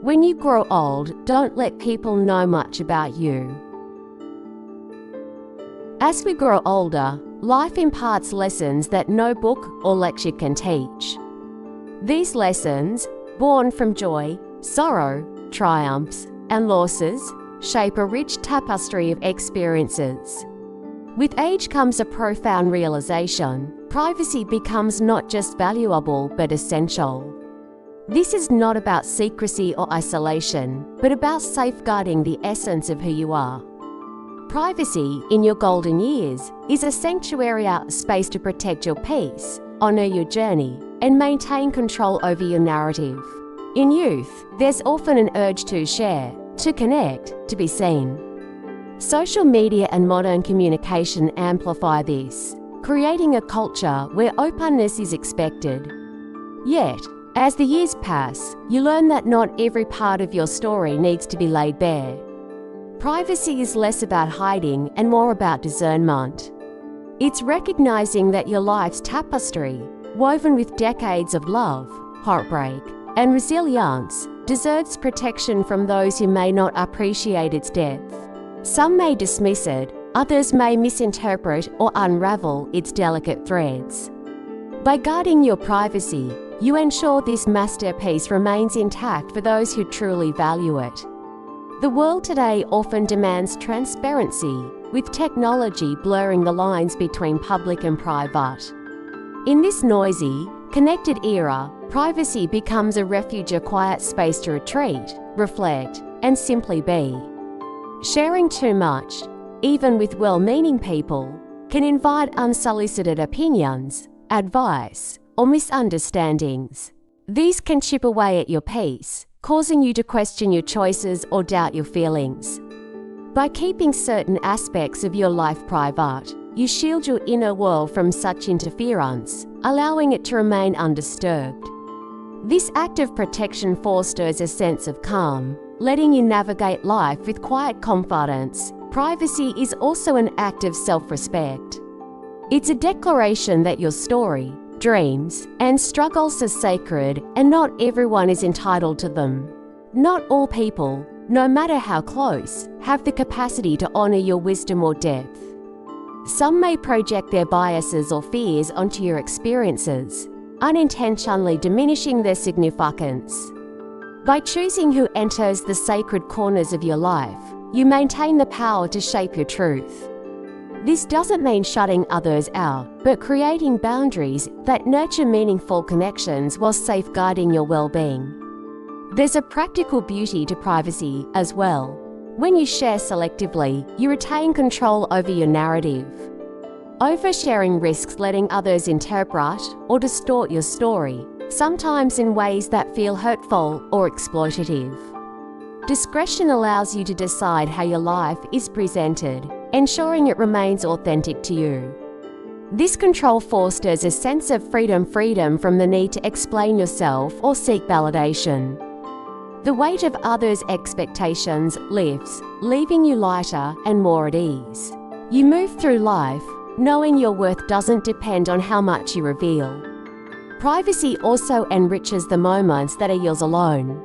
When you grow old, don't let people know much about you. As we grow older, life imparts lessons that no book or lecture can teach. These lessons, born from joy, sorrow, triumphs, and losses, shape a rich tapestry of experiences. With age comes a profound realization: privacy becomes not just valuable but essential. This is not about secrecy or isolation, but about safeguarding the essence of who you are. Privacy, in your golden years, is a sanctuary space to protect your peace, honor your journey, and maintain control over your narrative. In youth, there's often an urge to share, to connect, to be seen. Social media and modern communication amplify this, creating a culture where openness is expected. Yet, as the years pass, you learn that not every part of your story needs to be laid bare. Privacy is less about hiding and more about discernment. It's recognizing that your life's tapestry, woven with decades of love, heartbreak, and resilience, deserves protection from those who may not appreciate its depth. Some may dismiss it, others may misinterpret or unravel its delicate threads. By guarding your privacy, you ensure this masterpiece remains intact for those who truly value it. The world today often demands transparency, with technology blurring the lines between public and private. In this noisy, connected era, privacy becomes a refuge, a quiet space to retreat, reflect, and simply be. Sharing too much, even with well-meaning people, can invite unsolicited opinions, advice, or misunderstandings. These can chip away at your peace, causing you to question your choices or doubt your feelings. By keeping certain aspects of your life private, you shield your inner world from such interference, allowing it to remain undisturbed. This act of protection fosters a sense of calm, letting you navigate life with quiet confidence. Privacy is also an act of self-respect. It's a declaration that your story, dreams, and struggles are sacred, and not everyone is entitled to them. Not all people, no matter how close, have the capacity to honor your wisdom or depth. Some may project their biases or fears onto your experiences, unintentionally diminishing their significance. By choosing who enters the sacred corners of your life, you maintain the power to shape your truth. This doesn't mean shutting others out, but creating boundaries that nurture meaningful connections while safeguarding your well-being. There's a practical beauty to privacy as well. When you share selectively, you retain control over your narrative. Oversharing risks letting others interpret or distort your story, sometimes in ways that feel hurtful or exploitative. Discretion allows you to decide how your life is presented, ensuring it remains authentic to you. This control fosters a sense of freedom from the need to explain yourself or seek validation. The weight of others' expectations lifts, leaving you lighter and more at ease. You move through life, knowing your worth doesn't depend on how much you reveal. Privacy also enriches the moments that are yours alone.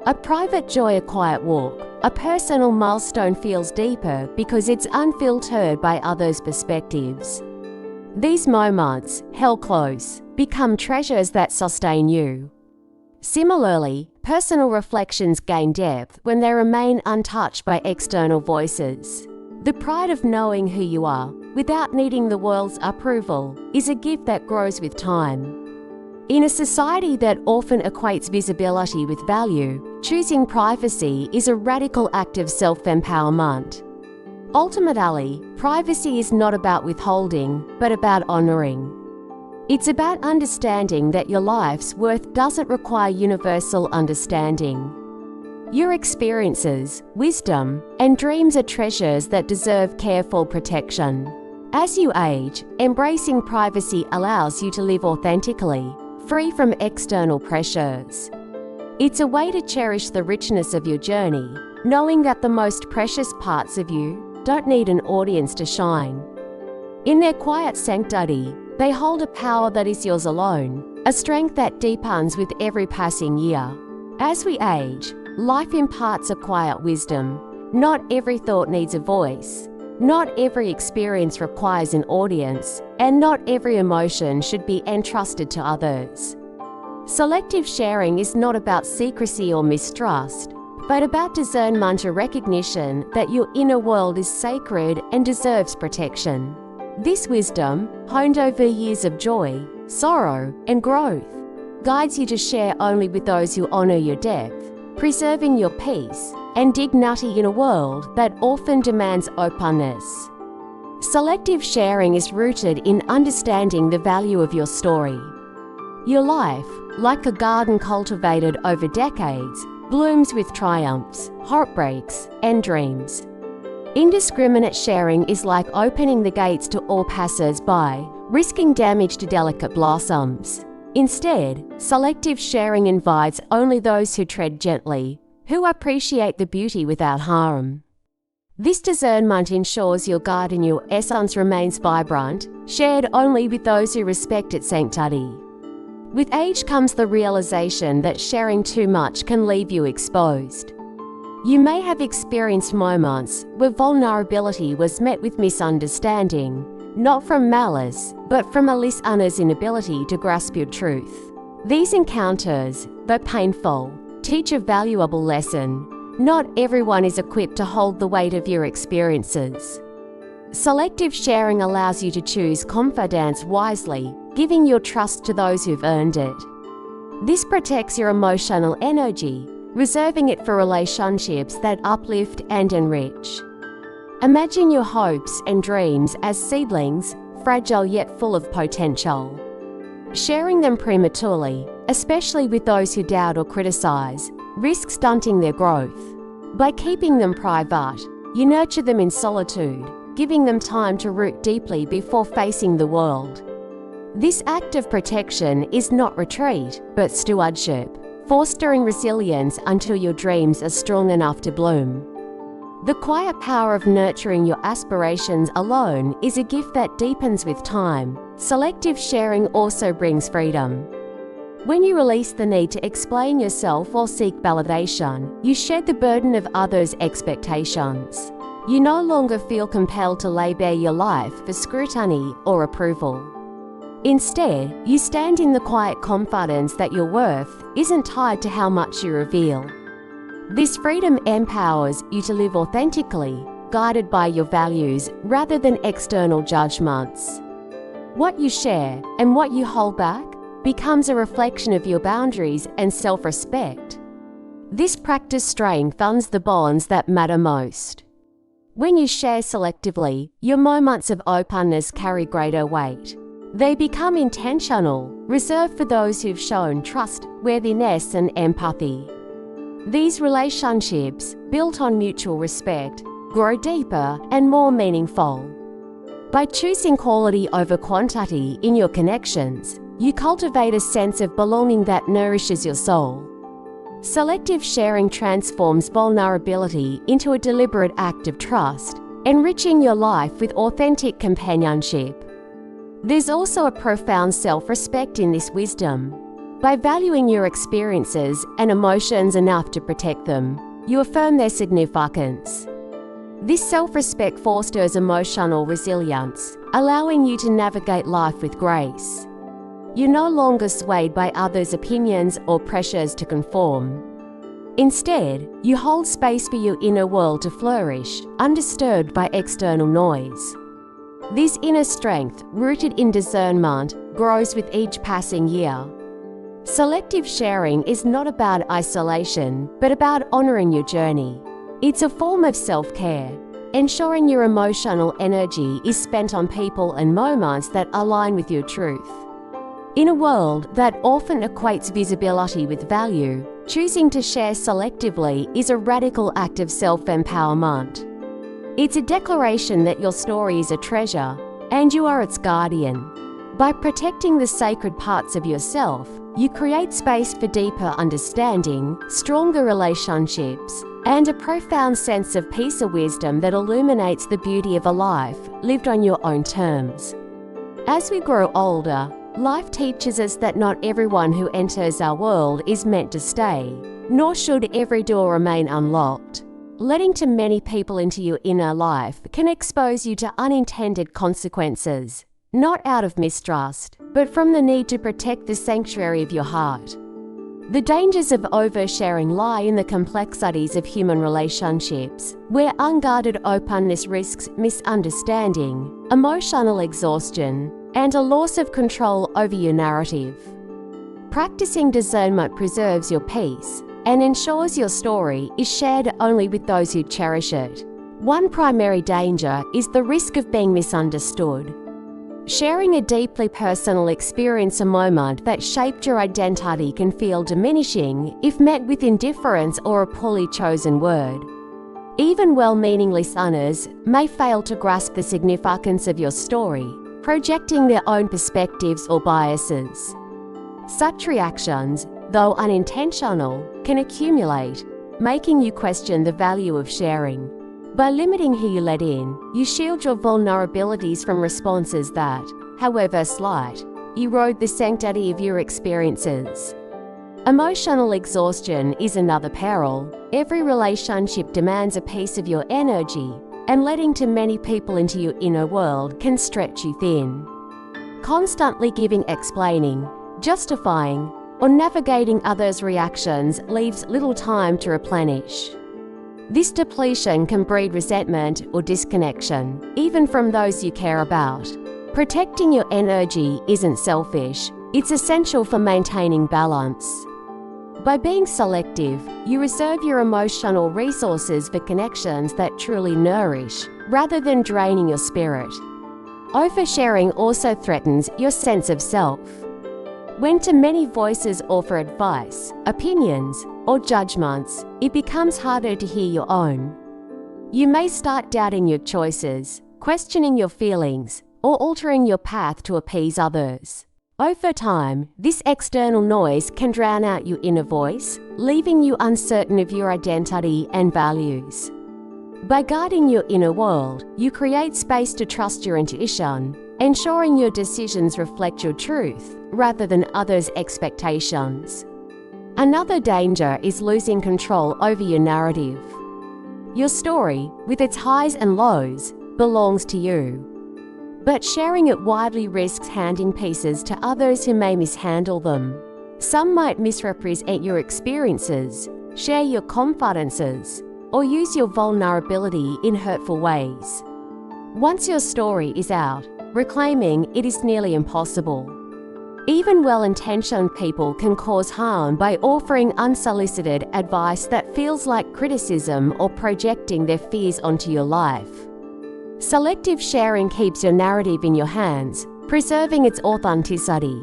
A private joy, a quiet walk, a personal milestone feels deeper because it's unfiltered by others' perspectives. These moments, held close, become treasures that sustain you. Similarly, personal reflections gain depth when they remain untouched by external voices. The pride of knowing who you are, without needing the world's approval, is a gift that grows with time. In a society that often equates visibility with value, choosing privacy is a radical act of self-empowerment. Ultimately, privacy is not about withholding, but about honoring. It's about understanding that your life's worth doesn't require universal understanding. Your experiences, wisdom, and dreams are treasures that deserve careful protection. As you age, embracing privacy allows you to live authentically, free from external pressures. It's a way to cherish the richness of your journey, knowing that the most precious parts of you don't need an audience to shine. In their quiet sanctity, they hold a power that is yours alone, a strength that deepens with every passing year. As we age, life imparts a quiet wisdom. Not every thought needs a voice. Not every experience requires an audience, and not every emotion should be entrusted to others. Selective sharing is not about secrecy or mistrust, but about discernment or recognition that your inner world is sacred and deserves protection. This wisdom, honed over years of joy, sorrow, and growth, guides you to share only with those who honor your depth, preserving your peace and dignity in a world that often demands openness. Selective sharing is rooted in understanding the value of your story. Your life, like a garden cultivated over decades, blooms with triumphs, heartbreaks, and dreams. Indiscriminate sharing is like opening the gates to all passers-by, risking damage to delicate blossoms. Instead, selective sharing invites only those who tread gently, who appreciate the beauty without harm. This discernment ensures your garden, your essence remains vibrant, shared only with those who respect its sanctity. With age comes the realization that sharing too much can leave you exposed. You may have experienced moments where vulnerability was met with misunderstanding, not from malice, but from a listener's inability to grasp your truth. These encounters, though painful, teach a valuable lesson. Not everyone is equipped to hold the weight of your experiences. Selective sharing allows you to choose confidence wisely, giving your trust to those who've earned it. This protects your emotional energy, reserving it for relationships that uplift and enrich. Imagine your hopes and dreams as seedlings, fragile yet full of potential. Sharing them prematurely, especially with those who doubt or criticize, risks stunting their growth. By keeping them private, you nurture them in solitude, giving them time to root deeply before facing the world. This act of protection is not retreat, but stewardship, fostering resilience until your dreams are strong enough to bloom. The quiet power of nurturing your aspirations alone is a gift that deepens with time. Selective sharing also brings freedom. When you release the need to explain yourself or seek validation, you shed the burden of others' expectations. You no longer feel compelled to lay bare your life for scrutiny or approval. Instead, you stand in the quiet confidence that your worth isn't tied to how much you reveal. This freedom empowers you to live authentically, guided by your values rather than external judgments. What you share and what you hold back becomes a reflection of your boundaries and self-respect. This practice strengthens the bonds that matter most. When you share selectively, your moments of openness carry greater weight. They become intentional, reserved for those who've shown trust, worthiness, and empathy. These relationships, built on mutual respect, grow deeper and more meaningful. By choosing quality over quantity in your connections, you cultivate a sense of belonging that nourishes your soul. Selective sharing transforms vulnerability into a deliberate act of trust, enriching your life with authentic companionship. There's also a profound self-respect in this wisdom. By valuing your experiences and emotions enough to protect them, you affirm their significance. This self-respect fosters emotional resilience, allowing you to navigate life with grace. You're no longer swayed by others' opinions or pressures to conform. Instead, you hold space for your inner world to flourish, undisturbed by external noise. This inner strength, rooted in discernment, grows with each passing year. Selective sharing is not about isolation, but about honoring your journey. It's a form of self-care, ensuring your emotional energy is spent on people and moments that align with your truth. In a world that often equates visibility with value, choosing to share selectively is a radical act of self-empowerment. It's a declaration that your story is a treasure, and you are its guardian. By protecting the sacred parts of yourself, you create space for deeper understanding, stronger relationships, and a profound sense of peace or wisdom that illuminates the beauty of a life lived on your own terms. As we grow older, life teaches us that not everyone who enters our world is meant to stay. nor should every door remain unlocked. Letting too many people into your inner life can expose you to unintended consequences, not out of mistrust, but from the need to protect the sanctuary of your heart. The dangers of oversharing lie in the complexities of human relationships, where unguarded openness risks misunderstanding, emotional exhaustion, and a loss of control over your narrative. Practicing discernment preserves your peace and ensures your story is shared only with those who cherish it. One primary danger is the risk of being misunderstood. Sharing a deeply personal experience, a moment that shaped your identity, can feel diminishing if met with indifference or a poorly chosen word. Even well-meaning listeners may fail to grasp the significance of your story, projecting their own perspectives or biases. Such reactions, though unintentional, can accumulate, making you question the value of sharing. By limiting who you let in, you shield your vulnerabilities from responses that, however slight, erode the sanctity of your experiences. Emotional exhaustion is another peril. Every relationship demands a piece of your energy, and letting too many people into your inner world can stretch you thin. Constantly giving, explaining, justifying, or navigating others' reactions leaves little time to replenish. This depletion can breed resentment or disconnection, even from those you care about. Protecting your energy isn't selfish, it's essential for maintaining balance. By being selective, you reserve your emotional resources for connections that truly nourish, rather than draining your spirit. Oversharing also threatens your sense of self. When too many voices offer advice, opinions, or judgments, it becomes harder to hear your own. You may start doubting your choices, questioning your feelings, or altering your path to appease others. Over time, this external noise can drown out your inner voice, leaving you uncertain of your identity and values. By guarding your inner world, you create space to trust your intuition, ensuring your decisions reflect your truth rather than others' expectations. Another danger is losing control over your narrative. Your story, with its highs and lows, belongs to you. But sharing it widely risks handing pieces to others who may mishandle them. Some might misrepresent your experiences, share your confidences, or use your vulnerability in hurtful ways. Once your story is out, reclaiming it is nearly impossible. Even well-intentioned people can cause harm by offering unsolicited advice that feels like criticism or projecting their fears onto your life. Selective sharing keeps your narrative in your hands, preserving its authenticity.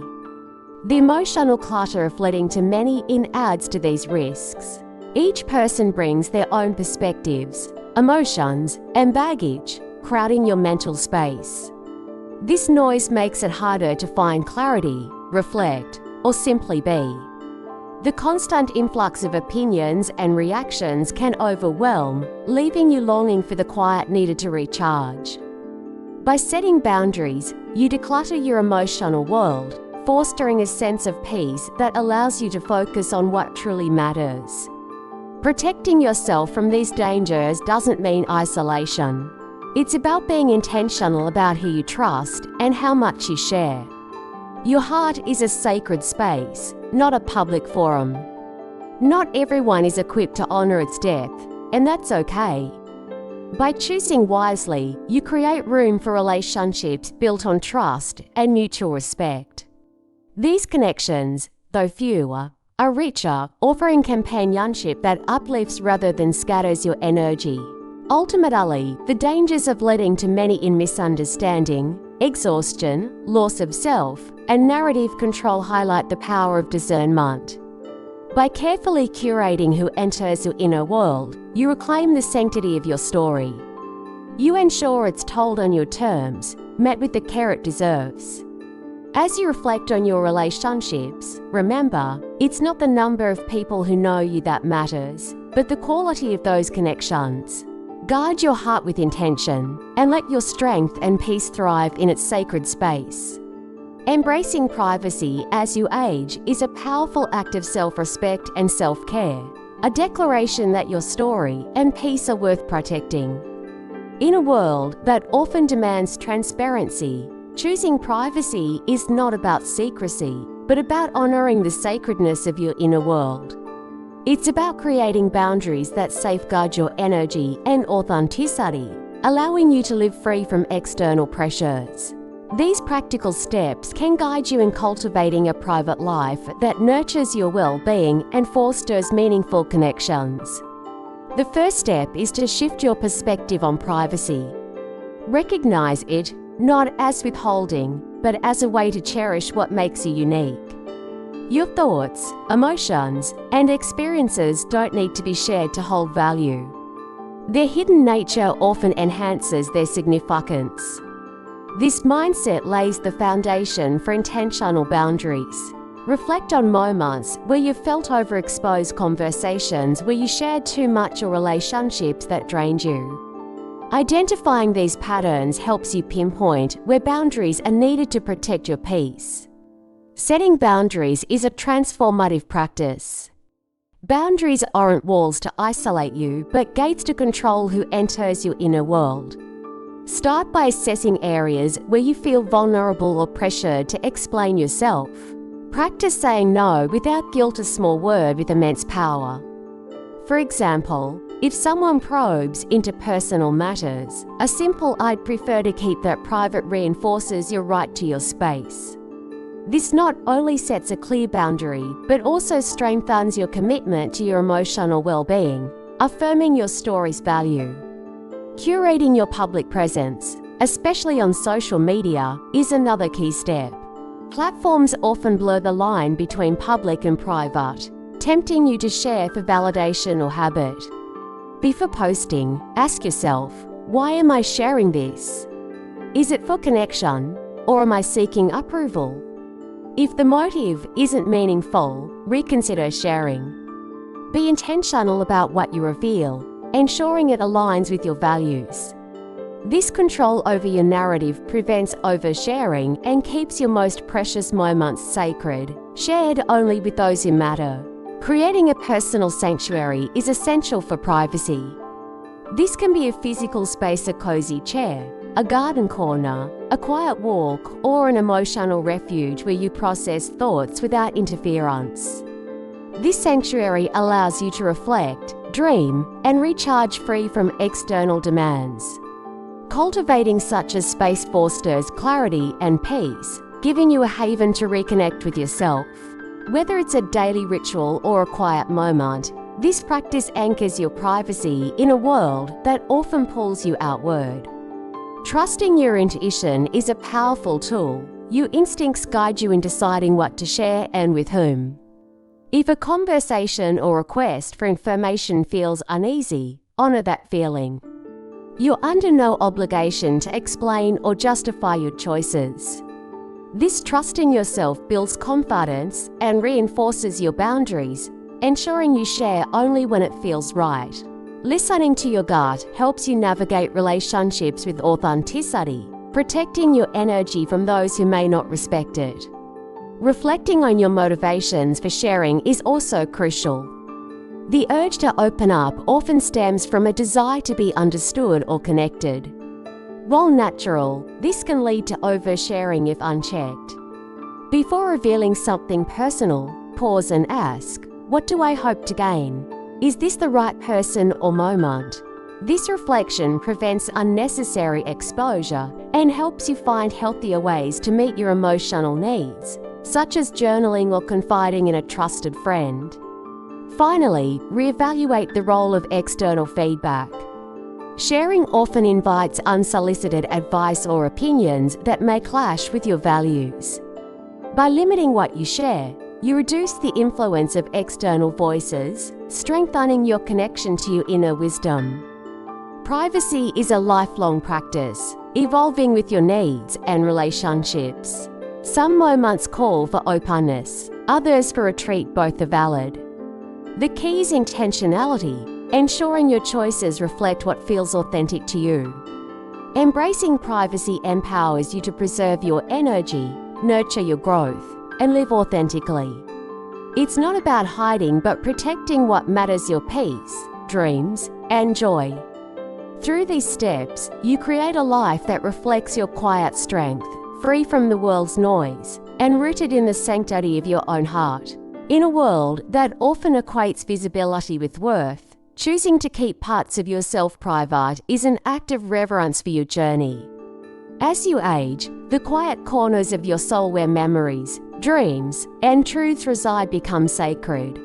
The emotional clutter of letting too many in adds to these risks. Each person brings their own perspectives, emotions, and baggage, crowding your mental space. This noise makes it harder to find clarity, reflect, or simply be. The constant influx of opinions and reactions can overwhelm, leaving you longing for the quiet needed to recharge. By setting boundaries, you declutter your emotional world, fostering a sense of peace that allows you to focus on what truly matters. Protecting yourself from these dangers doesn't mean isolation. It's about being intentional about who you trust and how much you share. Your heart is a sacred space, not a public forum. Not everyone is equipped to honor its depth, and that's okay. By choosing wisely, you create room for relationships built on trust and mutual respect. These connections, though fewer, are richer, offering companionship that uplifts rather than scatters your energy. Ultimately, the dangers of letting too many in misunderstanding, exhaustion, loss of self, and narrative control highlight the power of discernment. By carefully curating who enters your inner world, you reclaim the sanctity of your story. You ensure it's told on your terms, met with the care it deserves. As you reflect on your relationships, remember, it's not the number of people who know you that matters, but the quality of those connections. Guard your heart with intention, and let your strength and peace thrive in its sacred space. Embracing privacy as you age is a powerful act of self-respect and self-care, a declaration that your story and peace are worth protecting. In a world that often demands transparency, choosing privacy is not about secrecy, but about honoring the sacredness of your inner world. It's about creating boundaries that safeguard your energy and authenticity, allowing you to live free from external pressures. These practical steps can guide you in cultivating a private life that nurtures your well-being and fosters meaningful connections. The first step is to shift your perspective on privacy. Recognize it not as withholding, but as a way to cherish what makes you unique. Your thoughts, emotions, and experiences don't need to be shared to hold value. Their hidden nature often enhances their significance. This mindset lays the foundation for intentional boundaries. Reflect on moments where you felt overexposed, conversations where you shared too much, or relationships that drained you. Identifying these patterns helps you pinpoint where boundaries are needed to protect your peace. Setting boundaries is a transformative practice. Boundaries aren't walls to isolate you, but gates to control who enters your inner world. Start by assessing areas where you feel vulnerable or pressured to explain yourself. Practice saying no without guilt, a small word with immense power. For example, if someone probes into personal matters, a simple "I'd prefer to keep that private" reinforces your right to your space. This not only sets a clear boundary, but also strengthens your commitment to your emotional well-being, affirming your story's value. Curating your public presence, especially on social media, is another key step. Platforms often blur the line between public and private, tempting you to share for validation or habit. Before posting, ask yourself, why am I sharing this? Is it for connection, or am I seeking approval? If the motive isn't meaningful, reconsider sharing. Be intentional about what you reveal, ensuring it aligns with your values. This control over your narrative prevents oversharing and keeps your most precious moments sacred, shared only with those who matter. Creating a personal sanctuary is essential for privacy. This can be a physical space, a cozy chair, a garden corner, a quiet walk, or an emotional refuge where you process thoughts without interference. This sanctuary allows you to reflect, dream, and recharge free from external demands. Cultivating such a space fosters clarity and peace, giving you a haven to reconnect with yourself. Whether it's a daily ritual or a quiet moment, this practice anchors your privacy in a world that often pulls you outward. Trusting your intuition is a powerful tool. Your instincts guide you in deciding what to share and with whom. If a conversation or request for information feels uneasy, honor that feeling. You're under no obligation to explain or justify your choices. This trust in yourself builds confidence and reinforces your boundaries, ensuring you share only when it feels right. Listening to your gut helps you navigate relationships with authenticity, protecting your energy from those who may not respect it. Reflecting on your motivations for sharing is also crucial. The urge to open up often stems from a desire to be understood or connected. While natural, this can lead to oversharing if unchecked. Before revealing something personal, pause and ask, what do I hope to gain? Is this the right person or moment? This reflection prevents unnecessary exposure and helps you find healthier ways to meet your emotional needs, such as journaling or confiding in a trusted friend. Finally, reevaluate the role of external feedback. Sharing often invites unsolicited advice or opinions that may clash with your values. By limiting what you share, you reduce the influence of external voices, strengthening your connection to your inner wisdom. Privacy is a lifelong practice, evolving with your needs and relationships. Some moments call for openness, others for retreat. Both are valid. The key is intentionality, ensuring your choices reflect what feels authentic to you. Embracing privacy empowers you to preserve your energy nurture your growth, and live authentically. It's not about hiding but protecting what matters: your peace, dreams, and joy. Through these steps, you create a life that reflects your quiet strength, free from the world's noise, and rooted in the sanctity of your own heart. In a world that often equates visibility with worth, choosing to keep parts of yourself private is an act of reverence for your journey. As you age, the quiet corners of your soul where memories, dreams, and truths reside become sacred.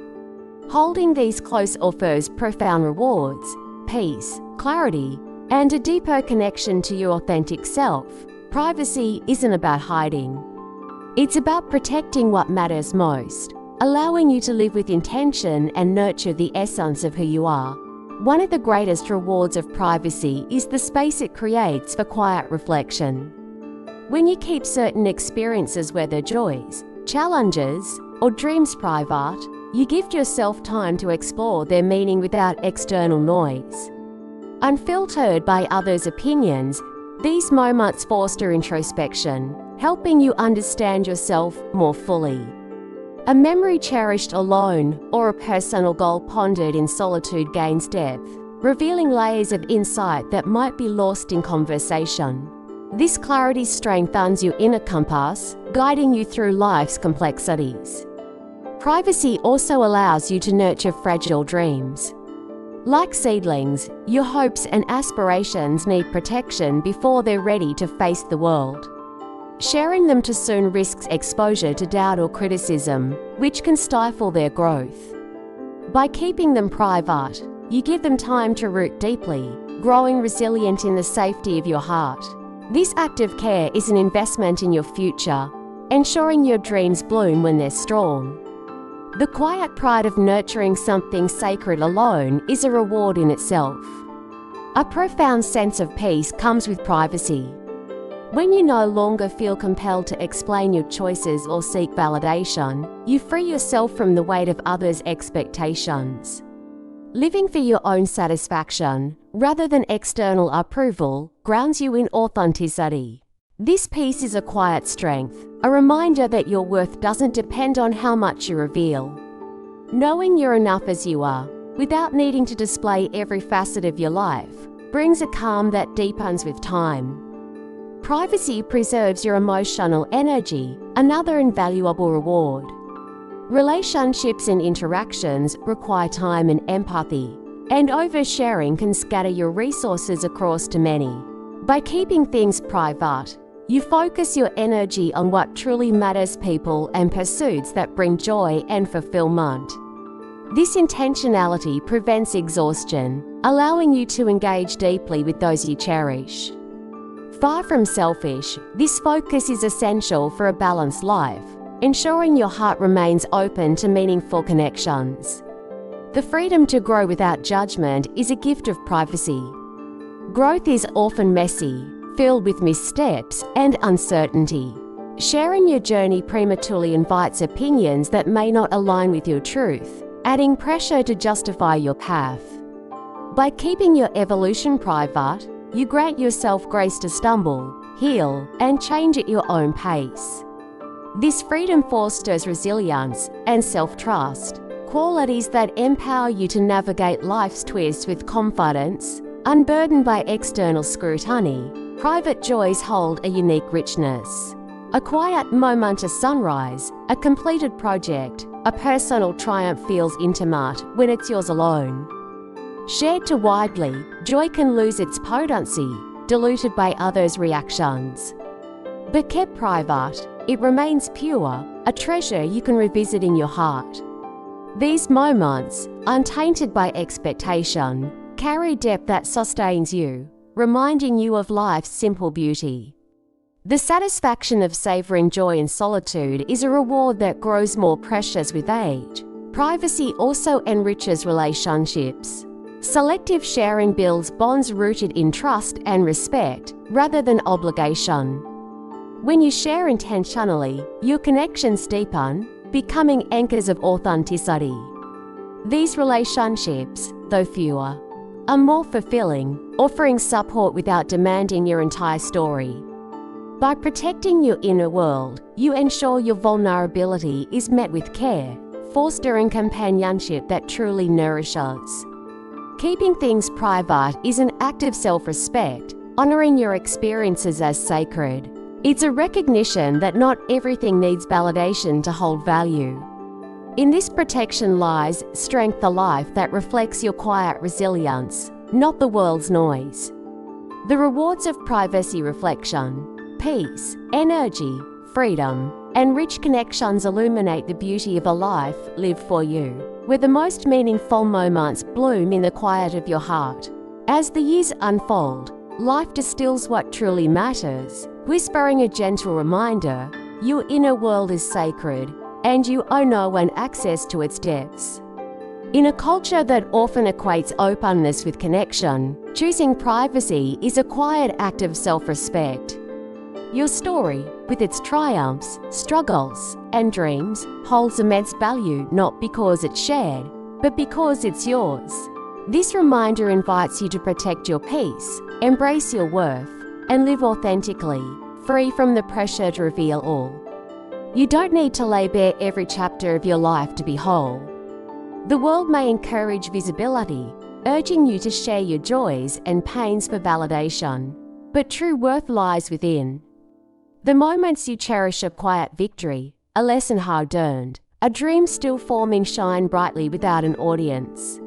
Holding these close offers profound rewards, peace, clarity, and a deeper connection to your authentic self. Privacy isn't about hiding. It's about protecting what matters most, allowing you to live with intention and nurture the essence of who you are. One of the greatest rewards of privacy is the space it creates for quiet reflection. When you keep certain experiences, whether joys, challenges, or dreams, private, you give yourself time to explore their meaning without external noise. Unfiltered by others' opinions, these moments foster introspection, helping you understand yourself more fully. A memory cherished alone or a personal goal pondered in solitude gains depth, revealing layers of insight that might be lost in conversation. This clarity strengthens your inner compass, guiding you through life's complexities. Privacy also allows you to nurture fragile dreams. Like seedlings, your hopes and aspirations need protection before they're ready to face the world. Sharing them too soon risks exposure to doubt or criticism, which can stifle their growth. By keeping them private, you give them time to root deeply, growing resilient in the safety of your heart. This act of care is an investment in your future, ensuring your dreams bloom when they're strong. The quiet pride of nurturing something sacred alone is a reward in itself. A profound sense of peace comes with privacy. When you no longer feel compelled to explain your choices or seek validation, you free yourself from the weight of others' expectations. Living for your own satisfaction, rather than external approval, grounds you in authenticity. This peace is a quiet strength, a reminder that your worth doesn't depend on how much you reveal. Knowing you're enough as you are, without needing to display every facet of your life, brings a calm that deepens with time. Privacy preserves your emotional energy, another invaluable reward. Relationships and interactions require time and empathy, and oversharing can scatter your resources across too many. By keeping things private, you focus your energy on what truly matters: people and pursuits that bring joy and fulfillment. This intentionality prevents exhaustion, allowing you to engage deeply with those you cherish. Far from selfish, this focus is essential for a balanced life, ensuring your heart remains open to meaningful connections. The freedom to grow without judgment is a gift of privacy. Growth is often messy, filled with missteps and uncertainty. Sharing your journey prematurely invites opinions that may not align with your truth, adding pressure to justify your path. By keeping your evolution private, you grant yourself grace to stumble, heal, and change at your own pace. This freedom fosters resilience and self-trust, qualities that empower you to navigate life's twists with confidence, unburdened by external scrutiny. Private joys hold a unique richness. A quiet moment, a sunrise, a completed project, a personal triumph feels intimate when it's yours alone. Shared too widely, joy can lose its potency, diluted by others' reactions. But kept private, it remains pure, a treasure you can revisit in your heart. These moments, untainted by expectation, carry depth that sustains you, reminding you of life's simple beauty. The satisfaction of savoring joy in solitude is a reward that grows more precious with age. Privacy also enriches relationships. Selective sharing builds bonds rooted in trust and respect, rather than obligation. When you share intentionally, your connections deepen, becoming anchors of authenticity. These relationships, though fewer, are more fulfilling, offering support without demanding your entire story. By protecting your inner world, you ensure your vulnerability is met with care, fostering companionship that truly nourishes. Keeping things private is an act of self-respect, honoring your experiences as sacred. It's a recognition that not everything needs validation to hold value. In this protection lies strength, a life that reflects your quiet resilience, not the world's noise. The rewards of privacy: reflection, peace, energy, freedom, and rich connections illuminate the beauty of a life lived for you, where the most meaningful moments bloom in the quiet of your heart. As the years unfold, life distills what truly matters, whispering a gentle reminder: your inner world is sacred, and you owe no one access to its depths. In a culture that often equates openness with connection, choosing privacy is a quiet act of self-respect. Your story, with its triumphs, struggles, and dreams, holds immense value not because it's shared, but because it's yours. This reminder invites you to protect your peace, embrace your worth, and live authentically, free from the pressure to reveal all. You don't need to lay bare every chapter of your life to be whole. The world may encourage visibility, urging you to share your joys and pains for validation, but true worth lies within. The moments you cherish: a quiet victory, a lesson hard-earned, a dream still forming, shine brightly without an audience.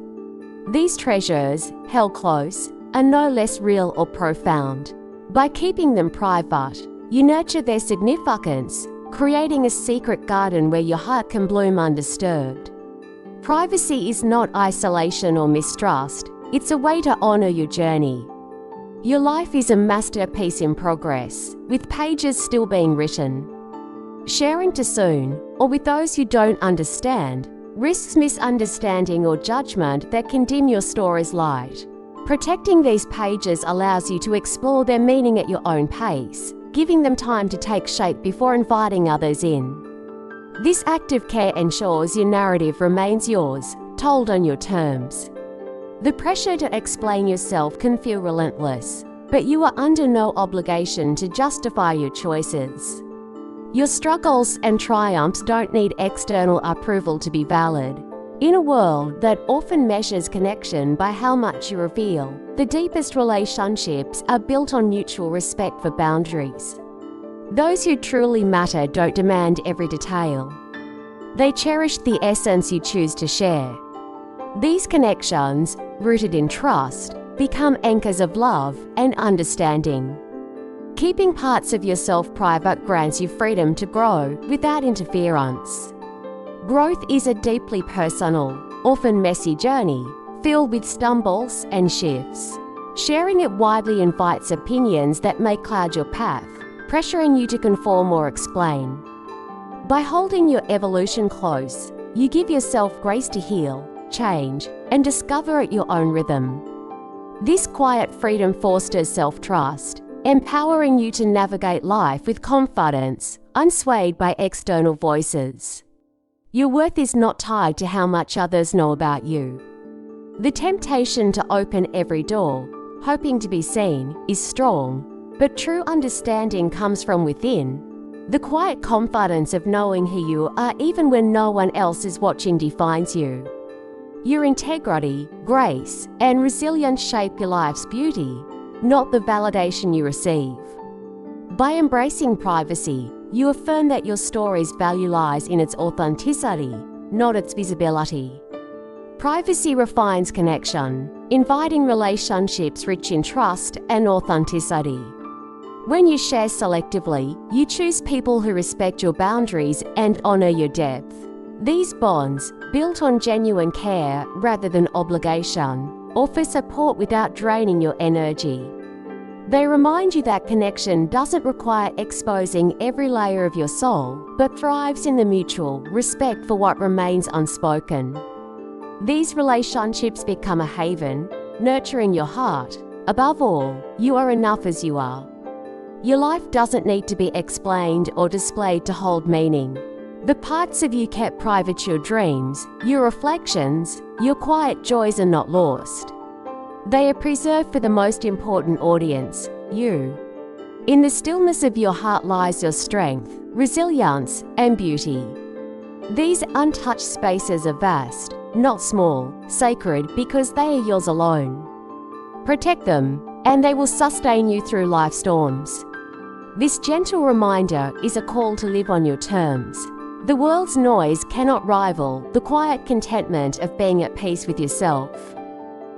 These treasures, held close, are no less real or profound. By keeping them private, you nurture their significance, creating a secret garden where your heart can bloom undisturbed. Privacy is not isolation or mistrust, it's a way to honor your journey. Your life is a masterpiece in progress, with pages still being written. Sharing too soon, or with those who don't understand, risks misunderstanding or judgment that can dim your story's light. Protecting these pages allows you to explore their meaning at your own pace, giving them time to take shape before inviting others in. This act of care ensures your narrative remains yours, told on your terms. The pressure to explain yourself can feel relentless, but you are under no obligation to justify your choices. Your struggles and triumphs don't need external approval to be valid. In a world that often measures connection by how much you reveal, the deepest relationships are built on mutual respect for boundaries. Those who truly matter don't demand every detail. They cherish the essence you choose to share. These connections, rooted in trust, become anchors of love and understanding. Keeping parts of yourself private grants you freedom to grow without interference. Growth is a deeply personal, often messy journey, filled with stumbles and shifts. Sharing it widely invites opinions that may cloud your path, pressuring you to conform or explain. By holding your evolution close, you give yourself grace to heal, change, and discover at your own rhythm. This quiet freedom fosters self-trust, empowering you to navigate life with confidence, unswayed by external voices. Your worth is not tied to how much others know about you. The temptation to open every door, hoping to be seen, is strong, but true understanding comes from within. The quiet confidence of knowing who you are even when no one else is watching defines you. Your integrity, grace, and resilience shape your life's beauty, not the validation you receive. By embracing privacy, you affirm that your story's value lies in its authenticity, not its visibility. Privacy refines connection, inviting relationships rich in trust and authenticity. When you share selectively, you choose people who respect your boundaries and honor your depth. These bonds, built on genuine care rather than obligation, offer support without draining your energy. They remind you that connection doesn't require exposing every layer of your soul, but thrives in the mutual respect for what remains unspoken. These relationships become a haven, nurturing your heart. Above all, you are enough as you are. Your life doesn't need to be explained or displayed to hold meaning. The parts of you kept private, your dreams, your reflections, your quiet joys, are not lost. They are preserved for the most important audience, you. In the stillness of your heart lies your strength, resilience, and beauty. These untouched spaces are vast, not small, sacred because they are yours alone. Protect them, and they will sustain you through life's storms. This gentle reminder is a call to live on your terms. The world's noise cannot rival the quiet contentment of being at peace with yourself.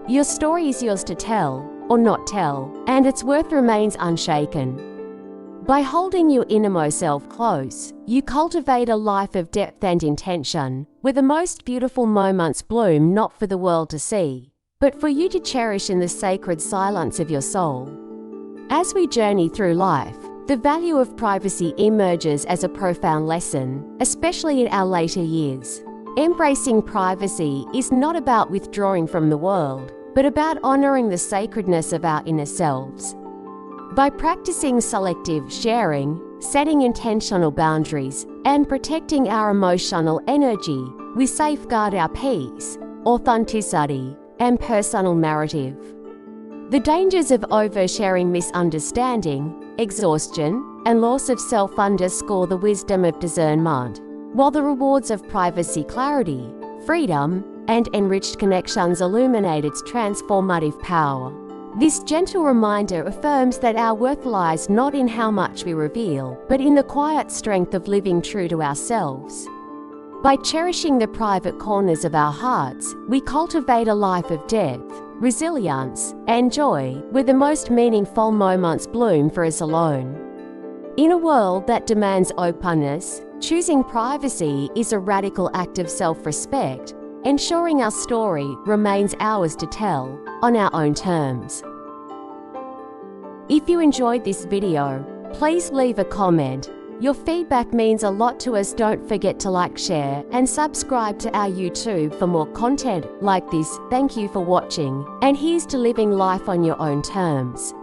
Your story is yours to tell, or not tell, and its worth remains unshaken. By holding your innermost self close, you cultivate a life of depth and intention, where the most beautiful moments bloom not for the world to see, but for you to cherish in the sacred silence of your soul. As we journey through life, the value of privacy emerges as a profound lesson, especially in our later years. Embracing privacy is not about withdrawing from the world, but about honoring the sacredness of our inner selves. By practicing selective sharing, setting intentional boundaries, and protecting our emotional energy, we safeguard our peace, authenticity, and personal narrative. The dangers of oversharing, misunderstanding, exhaustion, and loss of self underscore the wisdom of discernment, while the rewards of privacy, clarity, freedom, and enriched connections illuminate its transformative power. This gentle reminder affirms that our worth lies not in how much we reveal, but in the quiet strength of living true to ourselves. By cherishing the private corners of our hearts, we cultivate a life of depth, resilience, and joy, where the most meaningful moments bloom for us alone. In a world that demands openness, choosing privacy is a radical act of self-respect, ensuring our story remains ours to tell, on our own terms. If you enjoyed this video, please leave a comment. Your feedback means a lot to us. Don't forget to like, share, and subscribe to our YouTube for more content like this. Thank you for watching, and here's to living life on your own terms.